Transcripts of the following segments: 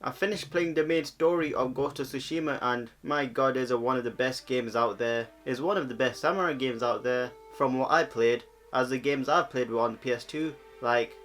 I finished playing the main story of Ghost of Tsushima, and my god, is it one of the best games out there. It's one of the best samurai games out there from what I played, as the games I've played were on PS2, like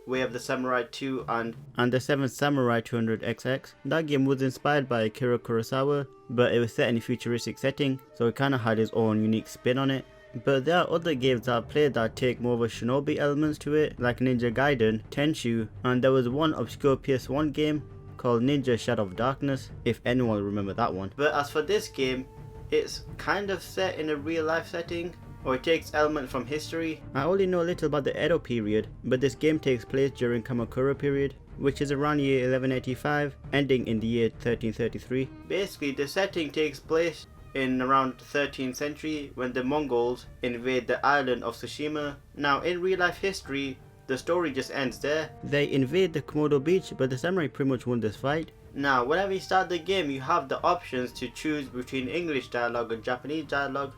Way of the Samurai 2 and the 7th Samurai 200XX. That game was inspired by Akira Kurosawa, but it was set in a futuristic setting, so it kinda had its own unique spin on it. But there are other games that I've played that take more of a shinobi elements to it, like Ninja Gaiden, Tenshu, and there was one obscure PS1 game called Ninja Shadow of Darkness, if anyone will remember that one. But as for this game, it's kind of set in a real life setting, or it takes elements from history. I only know a little about the Edo period, but this game takes place during Kamakura period, which is around year 1185, ending in the year 1333. Basically, the setting takes place in around the 13th century when the Mongols invade the island of Tsushima. Now, in real life history, the story just ends there. They invade the Komodo beach, but the samurai pretty much won this fight. Now, whenever you start the game, you have the options to choose between English dialogue and Japanese dialogue.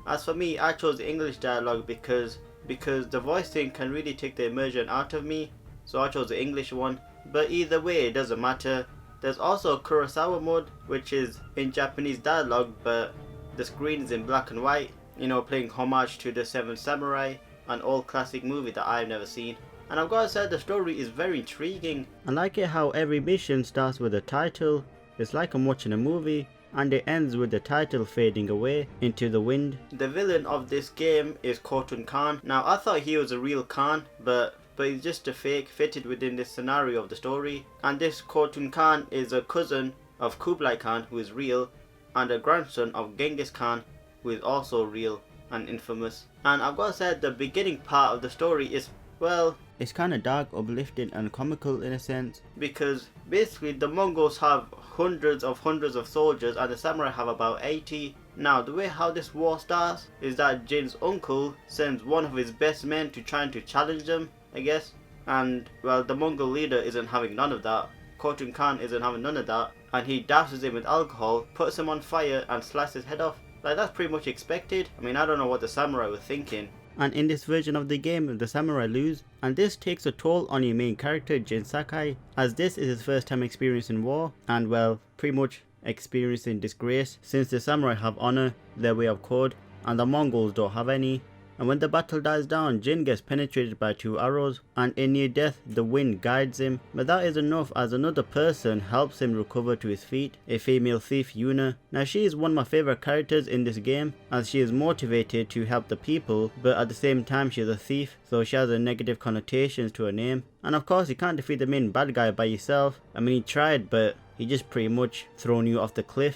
As for me, I chose the English dialogue because the voicing can really take the immersion out of me, so I chose the English one. But either way, it doesn't matter. There's also a Kurosawa mode, which is in Japanese dialogue, but the screen is in black and white, you know, playing homage to the 7th Samurai, an old classic movie that I've never seen. And I've got to say, the story is very intriguing. I like it how every mission starts with a title. It's like I'm watching a movie, and it ends with the title fading away into the wind. The villain of this game is Khotun Khan. Now, I thought he was a real Khan, but he's just a fake fitted within this scenario of the story. And this Khotun Khan is a cousin of Kublai Khan, who is real, and a grandson of Genghis Khan, who is also real and infamous. And I've got to say, the beginning part of the story is, well, it's kind of dark, uplifting and comical in a sense, because basically the Mongols have hundreds of soldiers and the samurai have about 80. Now, the way how this war starts is that Jin's uncle sends one of his best men to try and to challenge them, I guess. And, well, the Mongol leader isn't having none of that. Khotun Khan isn't having none of that. And he douses him with alcohol, puts him on fire and slices his head off. Like, that's pretty much expected. I mean, I don't know what the samurai were thinking. And in this version of the game, the samurai lose, and this takes a toll on your main character, Jin Sakai, as this is his first time experiencing war, and well, pretty much experiencing disgrace, since the samurai have honor, their way of code, and the Mongols don't have any. And when the battle dies down, Jin gets penetrated by 2 arrows, and in near death, the wind guides him. But that is enough, as another person helps him recover to his feet, a female thief, Yuna. Now, she is one of my favorite characters in this game, as she is motivated to help the people, but at the same time she is a thief, so she has a negative connotations to her name. And of course, you can't defeat the main bad guy by yourself. I mean, he tried, but he just pretty much thrown you off the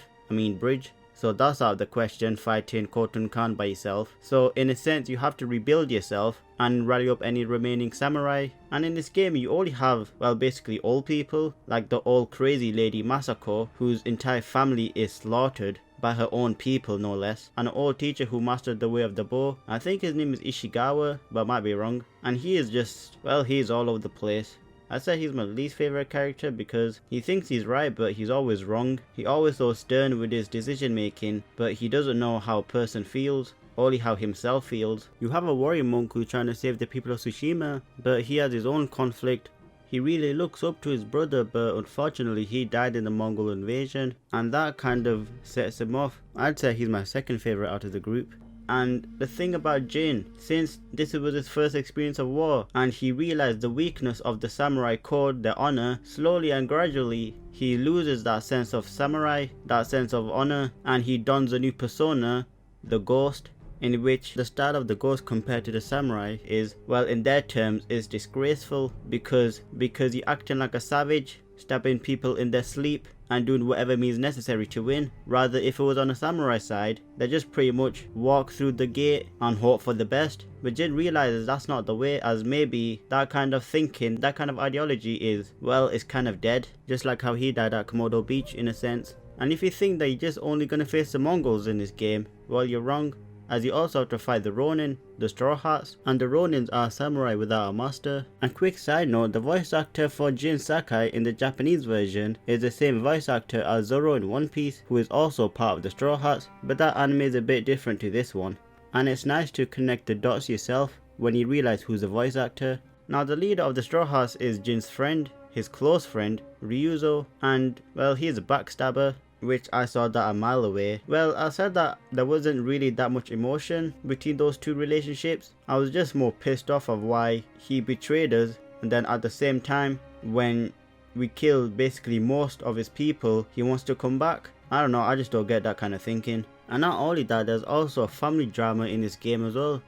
bridge. So that's out of the question, fighting Khotun Khan by yourself. So in a sense, you have to rebuild yourself and rally up any remaining samurai. And in this game, you only have, well, basically old people, like the old crazy lady Masako, whose entire family is slaughtered by her own people, no less. And an old teacher who mastered the way of the bow. I think his name is Ishigawa, but I might be wrong. And he is just, well, he's all over the place. I'd say he's my least favorite character because he thinks he's right, but he's always wrong. He always so stern with his decision making, but he doesn't know how a person feels, only how himself feels. You have a warrior monk who's trying to save the people of Tsushima, but he has his own conflict. He really looks up to his brother, but unfortunately he died in the Mongol invasion, and that kind of sets him off. I'd say he's my second favorite out of the group. And the thing about Jin, since this was his first experience of war, and he realized the weakness of the samurai code, their honor, slowly and gradually he loses that sense of samurai, that sense of honor, and he dons a new persona, the ghost, in which the style of the ghost compared to the samurai is, well, in their terms, is disgraceful, because you're acting like a savage, stabbing people in their sleep and doing whatever means necessary to win. Rather, if it was on a samurai side, they just pretty much walk through the gate and hope for the best. But Jin realizes that's not the way, as maybe that kind of thinking, that kind of ideology is, well, it's kind of dead, just like how he died at Komodo Beach in a sense. And if you think that you're just only gonna face the Mongols in this game, well, you're wrong, as you also have to fight the Ronin, the Straw Hats, and the Ronins are samurai without a master. And quick side note, the voice actor for Jin Sakai in the Japanese version is the same voice actor as Zoro in One Piece, who is also part of the Straw Hats, but that anime is a bit different to this one. And it's nice to connect the dots yourself when you realize who's the voice actor. Now, the leader of the Straw Hats is Jin's friend. his close friend, Ryuzo, and well, he's a backstabber, which I saw that a mile away. Well, I said that there wasn't really that much emotion between those two relationships. I was just more pissed off of why he betrayed us, and then at the same time, when we killed basically most of his people, he wants to come back. I don't know, I just don't get that kind of thinking. And not only that, there's also a family drama in this game as well,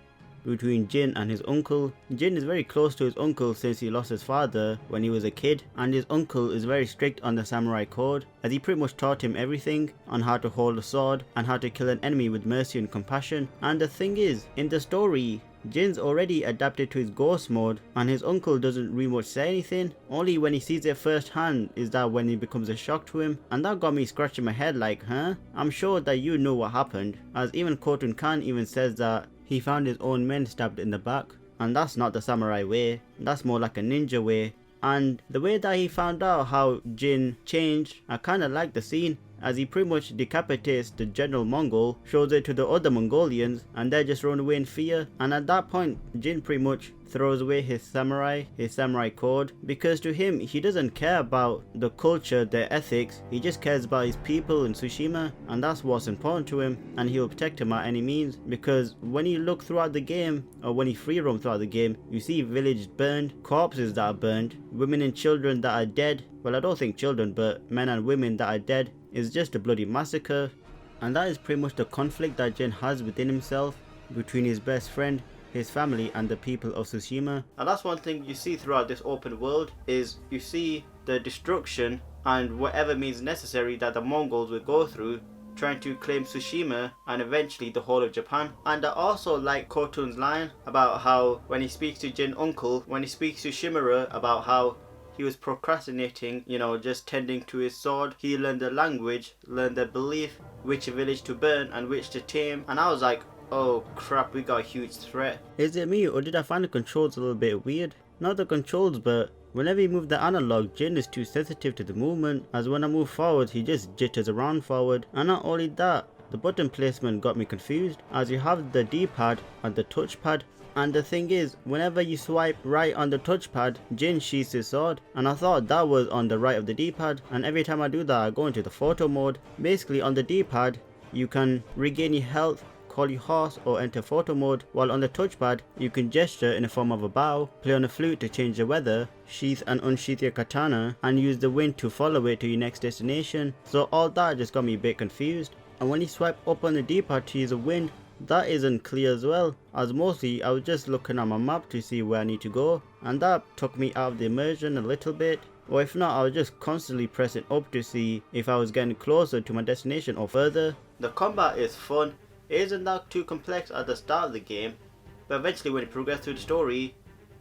between Jin and his uncle. Jin is very close to his uncle since he lost his father when he was a kid, and his uncle is very strict on the samurai code, as he pretty much taught him everything on how to hold a sword and how to kill an enemy with mercy and compassion. And the thing is, in the story, Jin's already adapted to his ghost mode, and his uncle doesn't really much say anything. Only when he sees it firsthand is that when it becomes a shock to him, and that got me scratching my head like, huh? I'm sure that you know what happened, as even Khotun Khan even says that he found his own men stabbed in the back, and that's not the samurai way, that's more like a ninja way. And the way that he found out how Jin changed, I kinda like the scene, as he pretty much decapitates the general Mongol, shows it to the other Mongolians, and they just run away in fear. And at that point, Jin pretty much throws away his samurai code, because to him, he doesn't care about the culture, their ethics, he just cares about his people in Tsushima, and that's what's important to him, and he'll protect him at any means. Because when you look throughout the game, or when you free roam throughout the game, you see villages burned, corpses that are burned, women and children that are dead. Well, I don't think children, but men and women that are dead. It's just a bloody massacre. And that is pretty much the conflict that Jin has within himself, between his best friend, his family, and the people of Tsushima. And that's one thing you see throughout this open world, is you see the destruction and whatever means necessary that the Mongols will go through trying to claim Tsushima and eventually the whole of Japan. And I also like Khotun's line about how when he speaks to Jin uncle, when he speaks to Shimura about how he was procrastinating, you know, just tending to his sword. He learned the language, learned the belief, which village to burn and which to tame. And I was like, oh crap, we got a huge threat. Is it me, or did I find the controls a little bit weird? Not the controls, but whenever you move the analog, Jin is too sensitive to the movement, as when I move forward, he just jitters around forward. And not only that, the button placement got me confused, as you have the D-pad and the touchpad. And the thing is, whenever you swipe right on the touchpad, Jin sheathes his sword, and I thought that was on the right of the D-pad, and every time I do that I go into the photo mode. Basically on the D-pad, you can regain your health, call your horse, or enter photo mode, while on the touchpad, you can gesture in the form of a bow, play on a flute to change the weather, sheath and unsheath your katana, and use the wind to follow it to your next destination. So all that just got me a bit confused. And when you swipe up on the D-pad to use the wind, that isn't clear as well, as mostly I was just looking at my map to see where I need to go, and that took me out of the immersion a little bit. Or if not, I was just constantly pressing up to see if I was getting closer to my destination or further. The combat is fun, it isn't that too complex at the start of the game, but eventually when you progress through the story,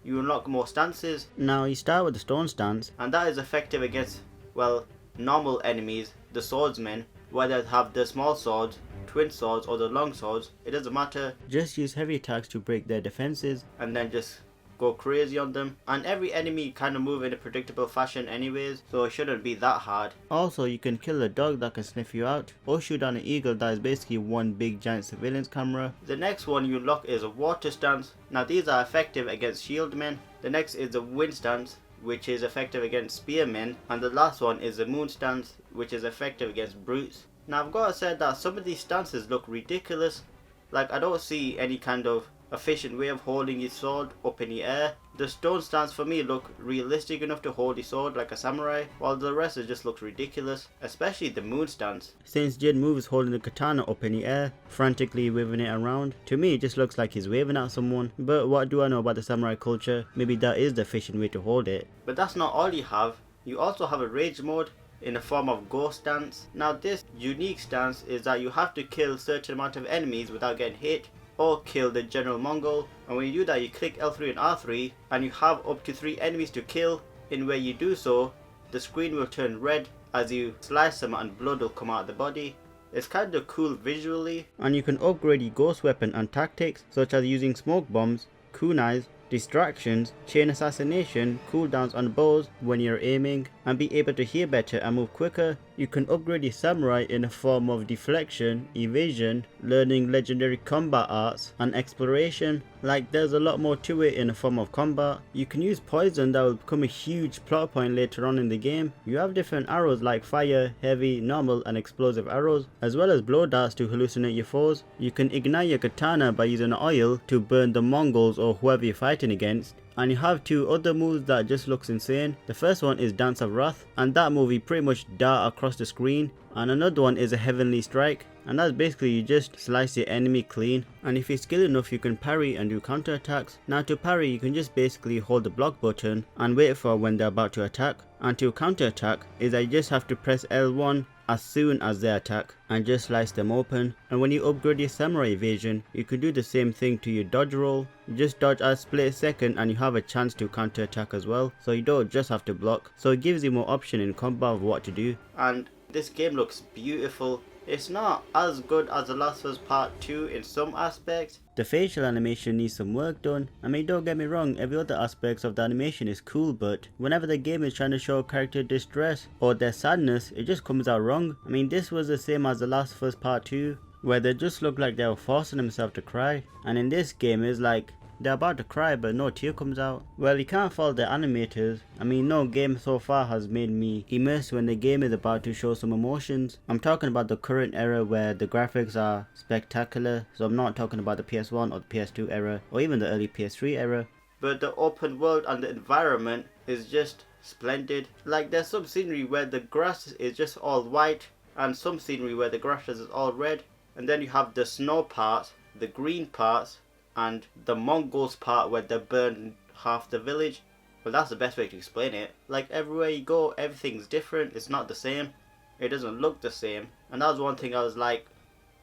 you unlock more stances. Now you start with the stone stance, and that is effective against, well, normal enemies, the swordsmen, whether they have the small swords, twin swords, or the long swords, it doesn't matter. Just use heavy attacks to break their defenses, and then just go crazy on them. And every enemy kind of move in a predictable fashion anyways, so it shouldn't be that hard. Also, you can kill a dog that can sniff you out, or shoot down an eagle that is basically one big giant surveillance camera. The next one you unlock is a water stance. Now these are effective against shield men. The next is a wind stance, which is effective against spearmen, and the last one is the moon stance, which is effective against brutes. Now I've got to say that some of these stances look ridiculous, like I don't see any kind of efficient way of holding your sword up in the air. The stone stance for me look realistic enough to hold your sword like a samurai, while the rest it just looks ridiculous, especially the moon stance. Since Jin moves holding the katana up in the air, frantically waving it around, to me it just looks like he's waving at someone. But what do I know about the samurai culture? Maybe that is the efficient way to hold it. But that's not all you have, you also have a rage mode in the form of ghost stance. Now this unique stance is that you have to kill a certain amount of enemies without getting hit, or kill the general Mongol, and when you do that you click L3 and R3 and you have up to 3 enemies to kill. In where you do so, the screen will turn red as you slice them and blood will come out of the body. It's kind of cool visually, and you can upgrade your ghost weapon and tactics such as using smoke bombs, kunais, distractions, chain assassination, cooldowns on bows when you're aiming, and be able to hear better and move quicker. You can upgrade your samurai in a form of deflection, evasion, learning legendary combat arts, and exploration. Like, there's a lot more to it in a form of combat. You can use poison that will become a huge plot point later on in the game. You have different arrows like fire, heavy, normal, and explosive arrows, as well as blow darts to hallucinate your foes. You can ignite your katana by using oil to burn the Mongols or whoever you're fighting against. And you have two other moves that just looks insane. The first one is Dance of Wrath, and that move you pretty much dart across the screen. And another one is a Heavenly Strike, and that's basically you just slice your enemy clean. And if you're skilled enough, you can parry and do counter attacks. Now to parry, you can just basically hold the block button and wait for when they're about to attack. And to counter attack is that you just have to press L1 as soon as they attack and just slice them open. And when you upgrade your samurai evasion, you can do the same thing to your dodge roll. You just dodge a split second and you have a chance to counter attack as well, so you don't just have to block. So it gives you more option in combat of what to do. And this game looks beautiful. It's not as good as The Last of Us Part 2 in some aspects. The facial animation needs some work done. I mean, don't get me wrong, every other aspects of the animation is cool, but whenever the game is trying to show character distress or their sadness, it just comes out wrong. I mean, this was the same as The Last of Us Part 2, where they just looked like they were forcing themselves to cry. And in this game, it's like they're about to cry but no tear comes out. Well, you can't fault the animators. I mean, no game so far has made me immersed when the game is about to show some emotions. I'm talking about the current era where the graphics are spectacular, so I'm not talking about the PS1 or the PS2 era or even the early PS3 era. But the open world and the environment is just splendid. Like, there's some scenery where the grass is just all white and some scenery where the grass is all red, and then you have the snow parts, the green parts, and the Mongols part where they burned half the village. Well, that's the best way to explain it. Like, everywhere you go, everything's different. It's not the same. It doesn't look the same. And that was one thing I was like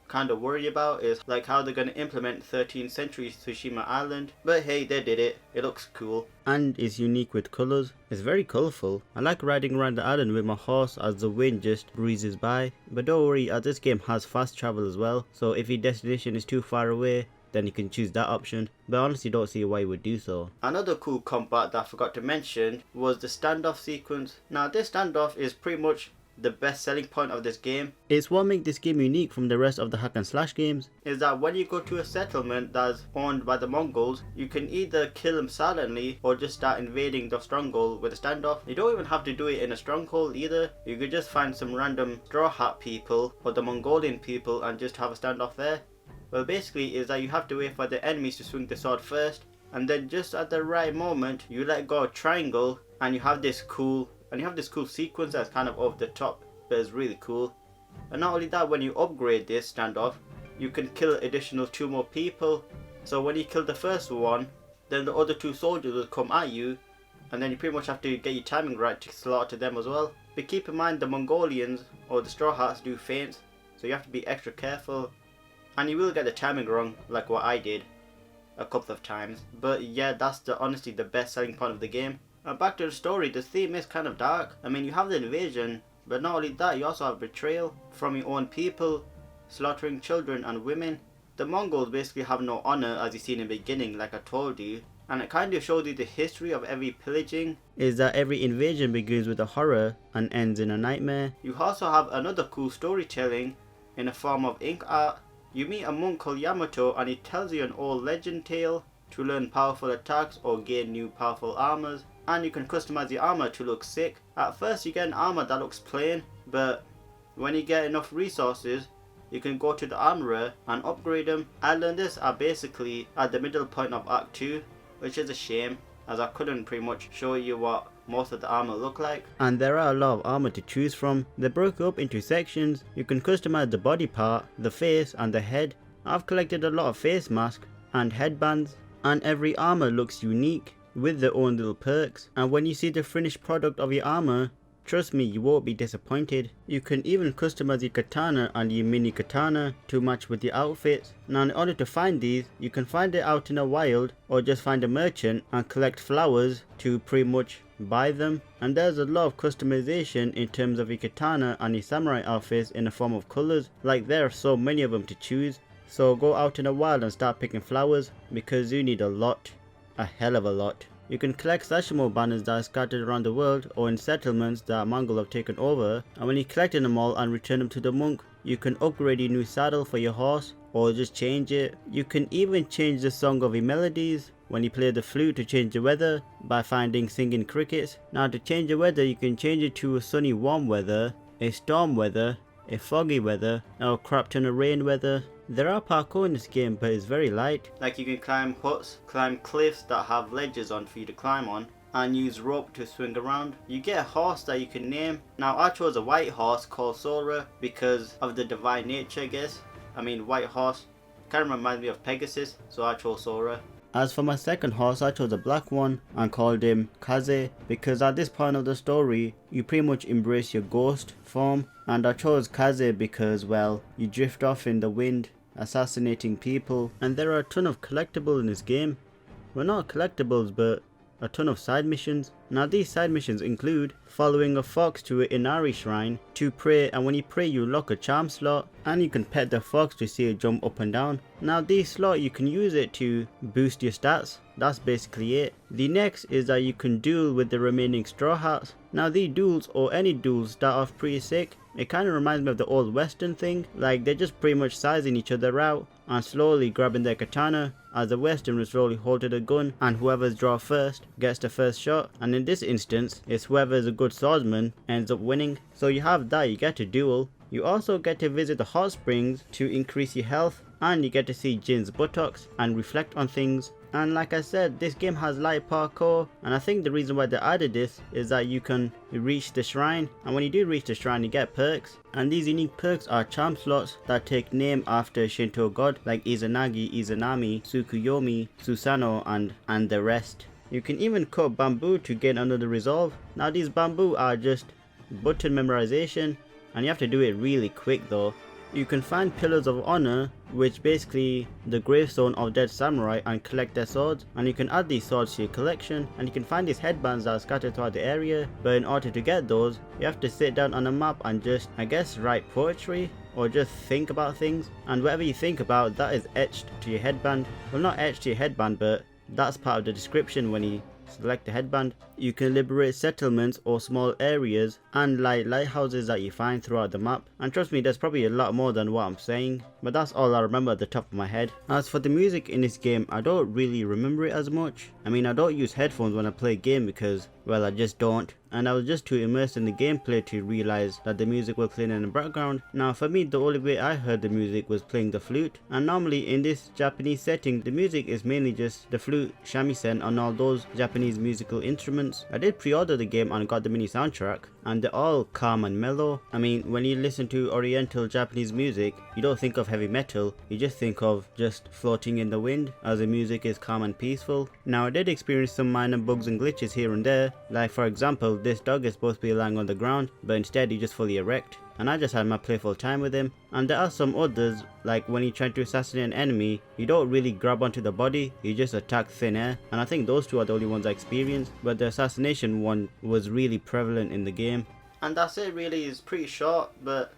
kind of worried about, is like how they're going to implement 13th century Tsushima Island. But hey, they did it. It looks cool. And it's unique with colours. It's very colourful. I like riding around the island with my horse as the wind just breezes by. But don't worry, as this game has fast travel as well. So if your destination is too far away, then you can choose that option, but I honestly don't see why you would do so. Another cool combat that I forgot to mention was the standoff sequence. Now, this standoff is pretty much the best selling point of this game. It's what makes this game unique from the rest of the hack and slash games, is that when you go to a settlement that's owned by the Mongols, you can either kill them silently or just start invading the stronghold with a standoff. You don't even have to do it in a stronghold either. You could just find some random straw hat people or the Mongolian people and just have a standoff there. Well, basically is that you have to wait for the enemies to swing the sword first, and then just at the right moment you let go of triangle and you have this cool sequence that's kind of over the top, but it's really cool. And not only that, when you upgrade this standoff, you can kill additional 2 more people. So when you kill the first one, then the other 2 soldiers will come at you, and then you pretty much have to get your timing right to slaughter them as well. But keep in mind, the Mongolians or the straw hats do feints, so you have to be extra careful. And you will get the timing wrong, like what I did a couple of times. But yeah, that's honestly the best selling point of the game. And back to the story, the theme is kind of dark. I mean, you have the invasion, but not only that, you also have betrayal from your own people, slaughtering children and women. The Mongols basically have no honor, as you see in the beginning, like I told you. And it kind of shows you the history of every pillaging, is that every invasion begins with a horror and ends in a nightmare. You also have another cool storytelling in the form of ink art. You meet a monk called Yamato and he tells you an old legend tale to learn powerful attacks or gain new powerful armors, and you can customize your armor to look sick. At first you get an armor that looks plain, but when you get enough resources you can go to the armorer and upgrade them. I learned this basically at the middle point of Act 2, which is a shame as I couldn't pretty much show you what most of the armor look like. And there are a lot of armor to choose from. They broke up into sections. You can customize the body part, the face and the head. I've collected a lot of face masks and headbands, and every armor looks unique with their own little perks. And when you see the finished product of your armor, trust me, you won't be disappointed. You can even customize your katana and your mini katana to match with your outfits. Now, in order to find these, you can find it out in the wild or just find a merchant and collect flowers to pretty much buy them. And there's a lot of customization in terms of your katana and your samurai outfits in the form of colors. Like, there are so many of them to choose. So go out in the wild and start picking flowers because you need a lot. a hell of a lot. You can collect Tsushima banners that are scattered around the world or in settlements that Mongol have taken over, and when you collect them all and return them to the monk, you can upgrade your new saddle for your horse or just change it. You can even change the song of your melodies when you play the flute to change the weather by finding singing crickets. Now to change the weather, you can change it to a sunny warm weather, a storm weather, a foggy weather, or a crap ton of rain weather. There are parkour in this game, but it's very light. Like you can climb huts, climb cliffs that have ledges on for you to climb on, and use rope to swing around. You get a horse that you can name. Now I chose a white horse called Sora because of the divine nature, I guess. I mean, white horse kind of reminds me of Pegasus, so I chose Sora. As for my second horse, I chose a black one and called him Kaze because at this point of the story, you pretty much embrace your ghost form. And I chose Kaze because, well, you drift off in the wind, assassinating people. And there are a ton of collectibles in this game. Well, not collectibles, but a ton of side missions. Now these side missions include following a fox to an Inari shrine to pray, and when you pray you unlock a charm slot, and you can pet the fox to see it jump up and down. Now these slots you can use it to boost your stats. That's basically it. The next is that you can duel with the remaining straw hats. Now these duels, or any duels, start off pretty sick. It kind of reminds me of the old western thing, like they're just pretty much sizing each other out and slowly grabbing their katana as the western will slowly hold to the gun, and whoever's draw first gets the first shot, and in this instance it's whoever's a good swordsman ends up winning. So you have that, you get to duel. You also get to visit the hot springs to increase your health, and you get to see Jin's buttocks and reflect on things. And like I said, this game has light parkour, and I think the reason why they added this is that you can reach the shrine, and when you do reach the shrine you get perks, and these unique perks are charm slots that take name after a Shinto god like Izanagi, Izanami, Tsukuyomi, Susanoo and the rest. You can even cut bamboo to gain another resolve. Now these bamboo are just button memorization, and you have to do it really quick though. You can find pillars of honor, which basically the gravestone of dead samurai, and collect their swords, and you can add these swords to your collection, and you can find these headbands that are scattered throughout the area, but in order to get those you have to sit down on a map and just, I guess, write poetry or just think about things, and whatever you think about that is etched to your headband. Well, not etched to your headband, but that's part of the description when you select the headband. You can liberate settlements or small areas and lighthouses that you find throughout the map, and trust me, there's probably a lot more than what I'm saying, but that's all I remember at the top of my head. As for the music in this game, I don't really remember it as much. I mean, I don't use headphones when I play a game because, well, I just don't, and I was just too immersed in the gameplay to realize that the music was playing in the background. Now for me, the only way I heard the music was playing the flute, and normally in this Japanese setting the music is mainly just the flute, shamisen and all those Japanese musical instruments. I did pre-order the game and got the mini soundtrack, and they're all calm and mellow. I mean, when you listen to oriental Japanese music, you don't think of heavy metal, you just think of just floating in the wind, as the music is calm and peaceful. Now I did experience some minor bugs and glitches here and there, like for example this dog is supposed to be lying on the ground, but instead he's just fully erect, and I just had my playful time with him. And there are some others, like when you try to assassinate an enemy, you don't really grab onto the body, you just attack thin air, and I think those two are the only ones I experienced, but the assassination one was really prevalent in the game. And that's it really, is pretty short, but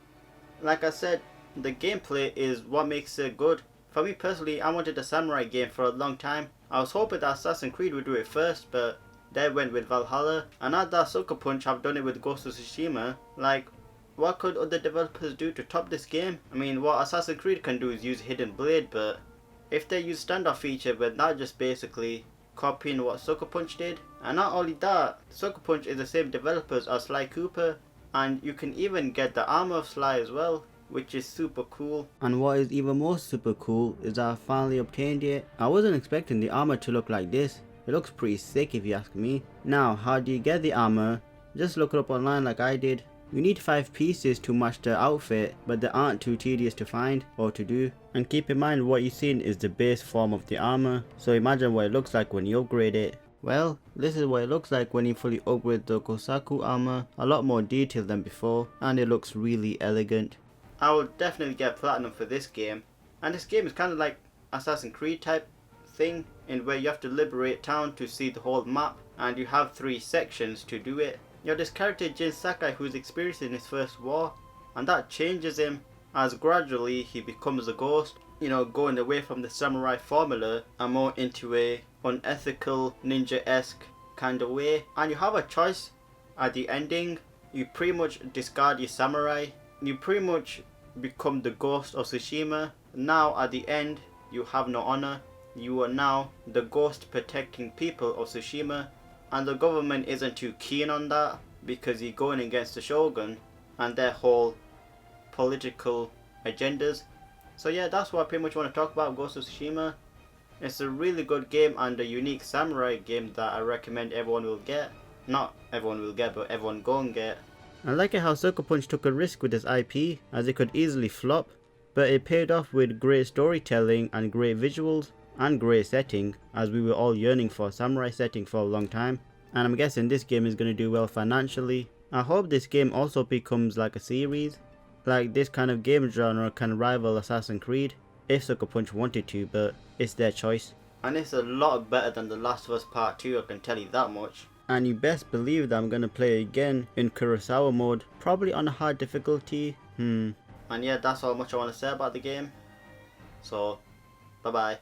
like I said, the gameplay is what makes it good. For me personally, I wanted a samurai game for a long time. I was hoping that Assassin's Creed would do it first, but they went with Valhalla, and now that Sucker Punch have done it with Ghost of Tsushima, like, what could other developers do to top this game? I mean, what Assassin's Creed can do is use Hidden Blade, but if they use standoff feature, but not just basically copying what Sucker Punch did. And not only that, Sucker Punch is the same developers as Sly Cooper, and you can even get the armor of Sly as well, which is super cool. And what is even more super cool is that I finally obtained it. I wasn't expecting the armor to look like this. It looks pretty sick if you ask me. Now, how do you get the armor? Just look it up online like I did. You need 5 pieces to match the outfit, but they aren't too tedious to find or to do. And keep in mind, what you're seeing is the base form of the armor, so imagine what it looks like when you upgrade it. Well, this is what it looks like when you fully upgrade the Kosaku armor. A lot more detail than before, and it looks really elegant. I will definitely get platinum for this game. And this game is kind of like Assassin's Creed type thing, in where you have to liberate town to see the whole map, and you have 3 sections to do it. You have this character Jin Sakai who's experiencing his first war, and that changes him as gradually he becomes a ghost, going away from the samurai formula and more into a unethical ninja-esque kind of way. And you have a choice at the ending. You pretty much discard your samurai. You pretty much become the ghost of Tsushima. Now at the end, you have no honor. You are now the ghost protecting people of Tsushima. And the government isn't too keen on that because you're going against the shogun and their whole political agendas. So yeah, that's what I pretty much want to talk about Ghost of Tsushima. It's a really good game and a unique samurai game that I recommend everyone will get. Not everyone will get, but everyone go and get. I like it how Sucker Punch took a risk with this IP, as it could easily flop, but it paid off with great storytelling and great visuals and great setting, as we were all yearning for a samurai setting for a long time. And I'm guessing this game is going to do well financially. I hope this game also becomes like a series. Like this kind of game genre can rival Assassin's Creed if Sucker Punch wanted to, but it's their choice. And it's a lot better than The Last of Us Part 2, I can tell you that much. And you best believe that I'm gonna play again in Kurosawa mode, probably on a hard difficulty. And yeah, that's all much I want to say about the game. So, bye bye.